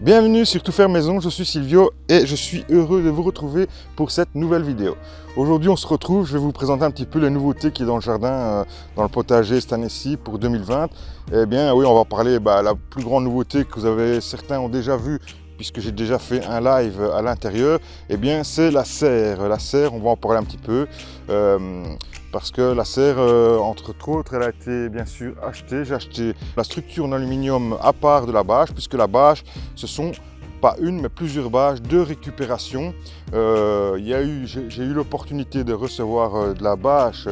Bienvenue sur Tout faire maison, je suis Silvio et je suis heureux de vous retrouver pour cette nouvelle vidéo. Aujourd'hui on se retrouve, je vais vous présenter un petit peu les nouveautés qui est dans le jardin, dans le potager cette année-ci pour 2020. Eh bien oui, on va parler la plus grande nouveauté que certains ont déjà vue, puisque j'ai déjà fait un live à l'intérieur, eh bien c'est la serre. La serre, on va en parler un petit peu. Parce que la serre, entre autres, elle a été bien sûr achetée. J'ai acheté la structure en aluminium à part de la bâche, puisque la bâche, ce sont pas une, mais plusieurs bâches de récupération. J'ai eu l'opportunité de recevoir de la bâche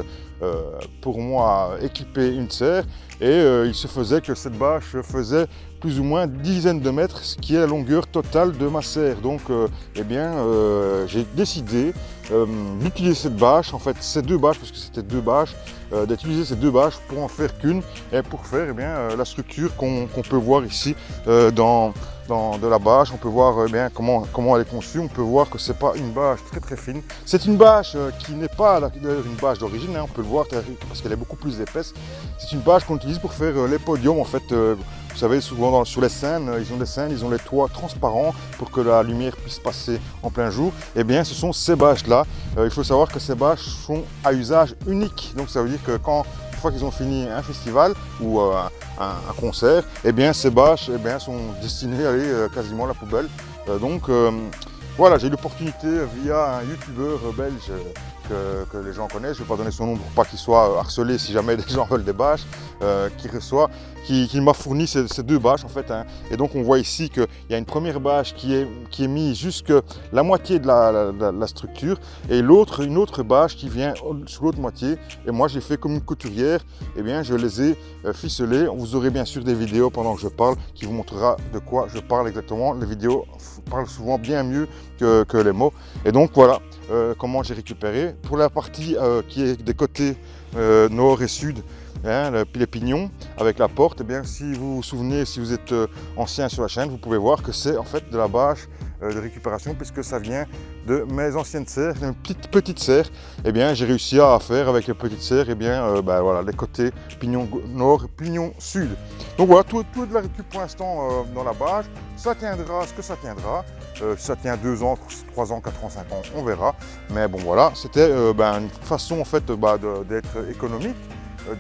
pour moi équiper une serre, et il se faisait que cette bâche faisait plus ou moins dizaines de mètres, ce qui est la longueur totale de ma serre. Donc j'ai décidé d'utiliser cette bâche, en fait ces deux bâches, parce que c'était deux bâches, d'utiliser ces deux bâches pour en faire qu'une et pour faire la structure qu'on peut voir ici de la bâche. On peut voir comment elle est conçue. On peut voir que c'est pas une bâche très fine. C'est une bâche qui n'est pas une bâche d'origine, on peut le voir parce qu'elle est beaucoup plus épaisse. C'est une bâche qu'on utilise pour faire les podiums en fait. Vous savez, souvent sur les scènes, ils ont les toits transparents pour que la lumière puisse passer en plein jour. Eh bien, ce sont ces bâches-là. Il faut savoir que ces bâches sont à usage unique. Donc, ça veut dire que une fois qu'ils ont fini un festival ou un concert, eh bien, ces bâches sont destinées à aller quasiment à la poubelle. Voilà, j'ai eu l'opportunité via un youtubeur belge que les gens connaissent, je ne vais pas donner son nom pour pas qu'il soit harcelé si jamais des gens veulent des bâches, qui m'a fourni ces deux bâches en fait. Et donc on voit ici qu'il y a une première bâche qui est mise jusque la moitié de la structure, et une autre bâche qui vient sur l'autre moitié. Et moi j'ai fait comme une couturière, et bien je les ai ficelées. Vous aurez bien sûr des vidéos pendant que je parle qui vous montrera de quoi je parle exactement. Les vidéos parlent souvent bien mieux que les mots. Et donc voilà comment j'ai récupéré. Pour la partie qui est des côtés nord et sud, les pignons avec la porte, si vous vous souvenez, si vous êtes ancien sur la chaîne, vous pouvez voir que c'est en fait de la bâche de récupération, puisque ça vient de mes anciennes serres, une petite serre. J'ai réussi à faire avec les petites serres les côtés pignon nord, pignon sud. Donc voilà, tout de la récup pour l'instant dans la bâche. Ça tiendra ce que ça tiendra. Ça tient 2 ans, 3 ans, 4 ans, 5 ans, on verra. Mais bon voilà, c'était une façon en fait d'être économique,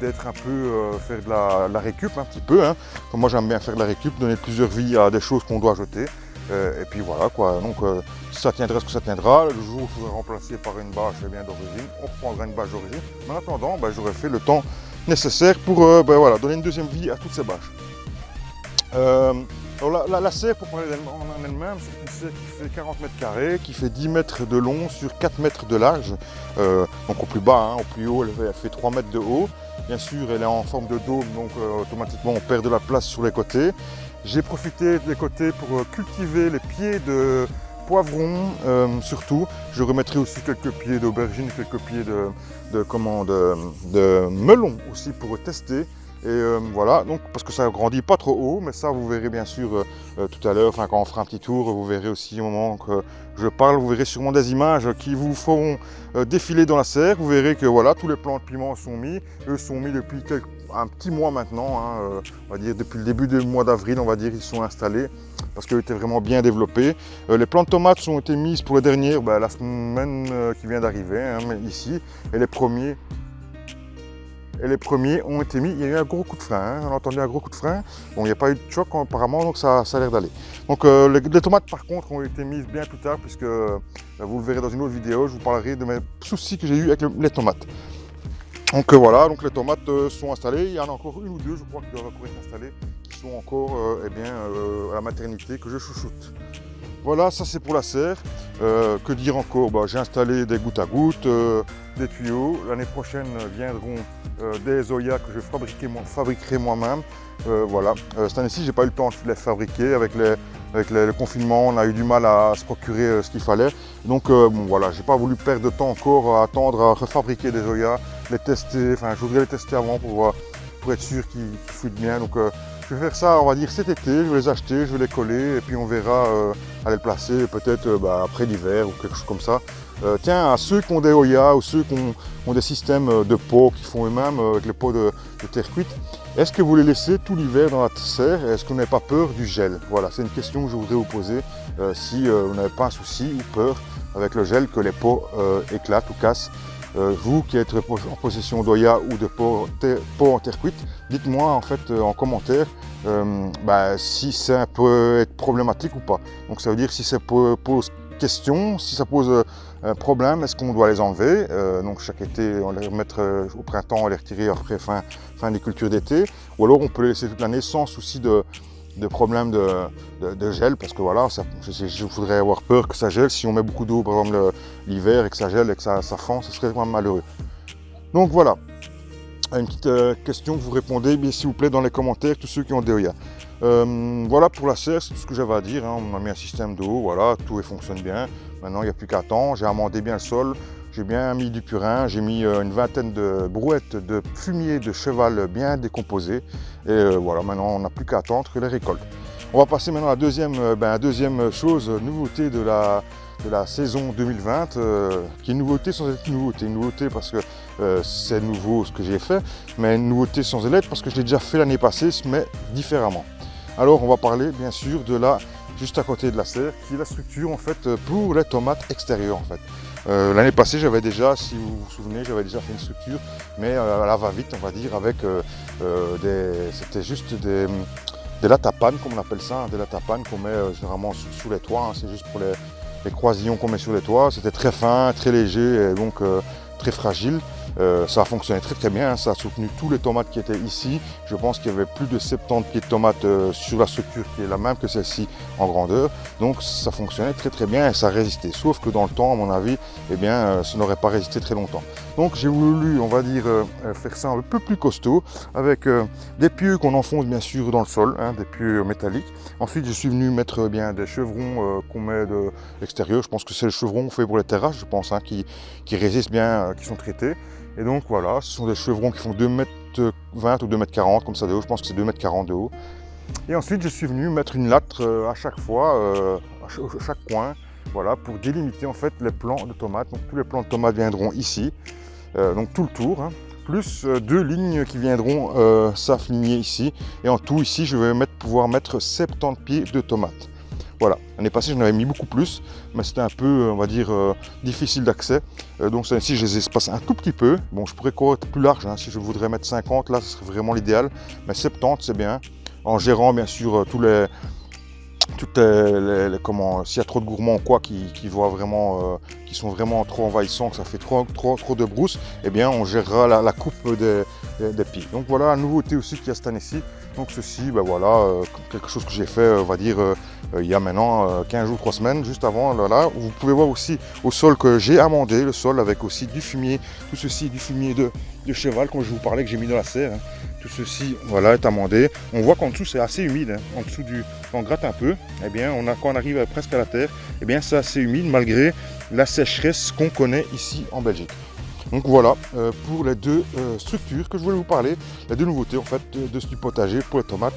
d'être un peu, faire de la récup un petit peu. Moi j'aime bien faire de la récup, donner plusieurs vies à des choses qu'on doit jeter. Et puis voilà quoi, donc ça tiendra ce que ça tiendra. Le jour où il faudra remplacer par une bâche d'origine, on prendra une bâche d'origine. Mais en attendant, j'aurais fait le temps nécessaire pour donner une deuxième vie à toutes ces bâches. Alors la serre, pour parler en elle-même, c'est une serre qui fait 40 mètres carrés, qui fait 10 mètres de long sur 4 mètres de large. Donc au plus bas, au plus haut, elle fait 3 mètres de haut. Bien sûr, elle est en forme de dôme, donc automatiquement on perd de la place sur les côtés. J'ai profité des côtés pour cultiver les pieds de poivrons surtout. Je remettrai aussi quelques pieds d'aubergine, quelques pieds de melon aussi pour tester. Et voilà, donc parce que ça grandit pas trop haut, mais ça vous verrez bien sûr tout à l'heure, quand on fera un petit tour, vous verrez aussi au moment que je parle, vous verrez sûrement des images qui vous feront défiler dans la serre. Vous verrez que voilà, tous les plants de piment sont mis, eux sont mis depuis un petit mois maintenant, on va dire depuis le début du mois d'avril, on va dire, ils sont installés parce qu'ils étaient vraiment bien développés. Les plants de tomates ont été mises pour les dernières, la semaine qui vient d'arriver, ici, et les premiers ont été mis. Il y a eu un gros coup de frein, on a entendu un gros coup de frein. Bon, il n'y a pas eu de choc apparemment, donc ça a l'air d'aller. Donc les tomates par contre ont été mises bien plus tard, puisque vous le verrez dans une autre vidéo, je vous parlerai de mes soucis que j'ai eu avec les tomates. Donc voilà, donc les tomates sont installées. Il y en a encore une ou deux, je crois, qui doivent encore être installées, qui sont encore à la maternité, que je chouchoute. Voilà, ça c'est pour la serre. Que dire encore? J'ai installé des gouttes à gouttes, des tuyaux. L'année prochaine viendront des Zoya que je fabriquerai moi-même. Voilà. Cette année-ci, j'ai pas eu le temps de les fabriquer. Avec le confinement, on a eu du mal à se procurer ce qu'il fallait. Donc voilà, j'ai pas voulu perdre de temps encore à attendre à refabriquer des Zoya, les tester. Enfin, je voudrais les tester avant pour être sûr qu'ils fuitent bien. Donc je vais faire ça, on va dire cet été. Je vais les acheter, je vais les coller et puis on verra aller le placer peut-être après l'hiver ou quelque chose comme ça. tiens, à ceux qui ont des Oya ou ceux qui ont des systèmes de pots qui font eux-mêmes avec les pots de terre cuite, est-ce que vous les laissez tout l'hiver dans la serre et est-ce que vous n'avez pas peur du gel? Voilà, c'est une question que je voudrais vous poser si vous n'avez pas un souci ou peur avec le gel que les pots éclatent ou cassent. Vous qui êtes en possession d'Oya ou de pots en terre cuite, dites-moi en fait en commentaire si ça peut être problématique ou pas. Donc ça veut dire si ça pose question, si ça pose un problème, est-ce qu'on doit les enlever? Donc chaque été, on les remettre au printemps, on les retirer après fin des cultures d'été, ou alors on peut les laisser toute l'année sans souci de problème de gel, parce que voilà, je voudrais avoir peur que ça gèle. Si on met beaucoup d'eau par exemple l'hiver et que ça gèle et que ça fend, ce serait vraiment malheureux. Donc voilà, une petite question que vous répondez s'il vous plaît dans les commentaires, tous ceux qui ont des Oya. Voilà pour la serre, c'est tout ce que j'avais à dire, hein. On a mis un système d'eau, voilà, tout fonctionne bien. Maintenant il n'y a plus qu'à attendre, j'ai amendé bien le sol, j'ai bien mis du purin, j'ai mis une vingtaine de brouettes de fumier de cheval bien décomposé. Et voilà, maintenant on n'a plus qu'à attendre les récoltes. On va passer maintenant à la deuxième chose, nouveauté de la saison 2020, qui est une nouveauté sans être une nouveauté parce que c'est nouveau ce que j'ai fait, mais une nouveauté sans l'être parce que je l'ai déjà fait l'année passée, mais différemment. Alors on va parler bien sûr de juste à côté de la serre, qui est la structure en fait pour les tomates extérieures en fait. L'année passée j'avais déjà, si vous vous souvenez, j'avais déjà fait une structure, mais à la va-vite on va dire, avec c'était juste des latapanes comme on appelle ça, hein, des latapanes qu'on met généralement sous les toits, hein, c'est juste pour les croisillons qu'on met sur les toits. C'était très fin, très léger et donc très fragile. Ça a fonctionné très très bien, hein. Ça a soutenu tous les tomates qui étaient ici. Je pense qu'il y avait plus de 70 pieds de tomates sur la structure qui est la même que celle-ci en grandeur. Donc ça fonctionnait très très bien et ça résistait. Sauf que dans le temps, à mon avis, ça n'aurait pas résisté très longtemps. Donc j'ai voulu, on va dire, faire ça un peu plus costaud avec des pieux qu'on enfonce bien sûr dans le sol, hein, des pieux métalliques. Ensuite, je suis venu mettre des chevrons qu'on met de l'extérieur. Je pense que c'est le chevron fait pour les terrasses, je pense, hein, qui résistent bien, qui sont traités. Et donc voilà, ce sont des chevrons qui font 2,20 m ou 2,40 m comme ça de haut, je pense que c'est 2,40 m de haut. Et ensuite je suis venu mettre une latre à chaque fois, à chaque coin, voilà, pour délimiter en fait les plants de tomates. Donc tous les plants de tomates viendront ici, donc tout le tour, hein, plus deux lignes qui viendront s'aligner ici. Et en tout ici je vais pouvoir mettre 70 pieds de tomates. Voilà, l'année passée j'en avais mis beaucoup plus, mais c'était un peu, on va dire, difficile d'accès. Donc ici je les espace un tout petit peu. Bon, je pourrais encore être plus large, hein, si je voudrais mettre 50, là ce serait vraiment l'idéal. Mais 70 c'est bien, en gérant bien sûr s'il y a trop de gourmands ou quoi qui sont vraiment trop envahissants, que ça fait trop de brousse, eh bien on gérera la coupe des pieds. Donc voilà la nouveauté aussi qu'il y a cette année-ci. Donc ceci, quelque chose que j'ai fait, on va dire, il y a maintenant 15 jours, 3 semaines, juste avant, là, où vous pouvez voir aussi au sol que j'ai amendé, le sol avec aussi du fumier, tout ceci du fumier de cheval, comme je vous parlais, que j'ai mis dans la serre. Hein. Tout ceci, voilà, est amendé. On voit qu'en dessous, c'est assez humide. Hein. En dessous on gratte un peu, eh bien, quand on arrive presque à la terre, eh bien, c'est assez humide, malgré la sécheresse qu'on connaît ici en Belgique. Donc voilà, pour les deux structures que je voulais vous parler, les deux nouveautés en fait de ce potager pour les tomates.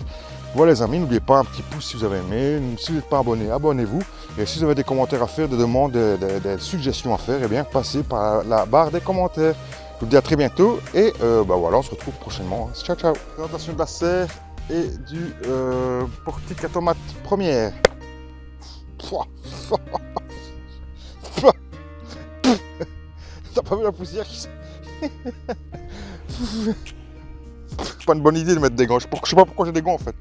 Voilà les amis, n'oubliez pas un petit pouce si vous avez aimé, si vous n'êtes pas abonné, abonnez-vous. Et si vous avez des commentaires à faire, des demandes, des suggestions à faire, eh bien passez par la barre des commentaires. Je vous dis à très bientôt et voilà, on se retrouve prochainement. Ciao ciao. Présentation de la serre et du portique à tomates première. T'as pas vu la poussière qui... C'est pas une bonne idée de mettre des gants. Je sais pas pourquoi j'ai des gants en fait.